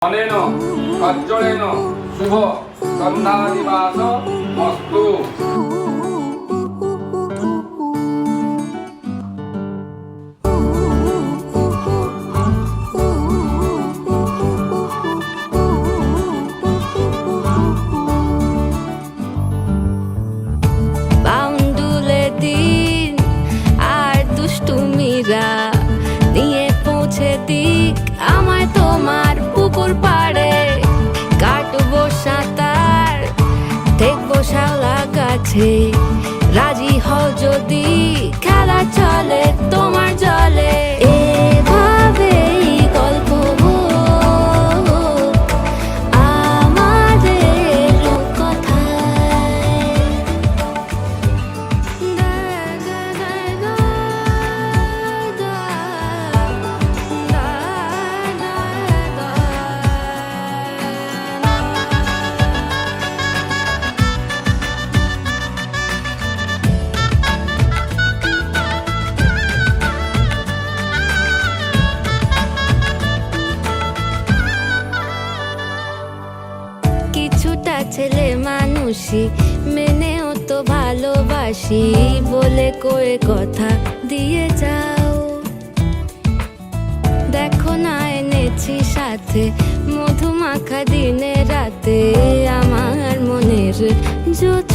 অনেন সজ্জনেন শুভ সন্ধ্যাদিবাস মস্তু। বাউন্ডুলে দিন আর দুষ্টুমিরা নিয়ে পৌঁছে দিক আমায় তোমার পুকুর পাড়ে। কাটবো সাঁতার, দেখবো শাওলা গাছে, রাজি হও যদি খেলা চলে তোমার জলে। এভাবেই গল্প আমাদের কথায়। কিছুটা ছেলে মানুষই মেনেও তো ভালোবাসি বলে কয়ে কথা দিয়ে যাও। দেখো না এনেছি সাথে মধুমাখা দিনে রাতে আমার মনের জ্যোৎস্না।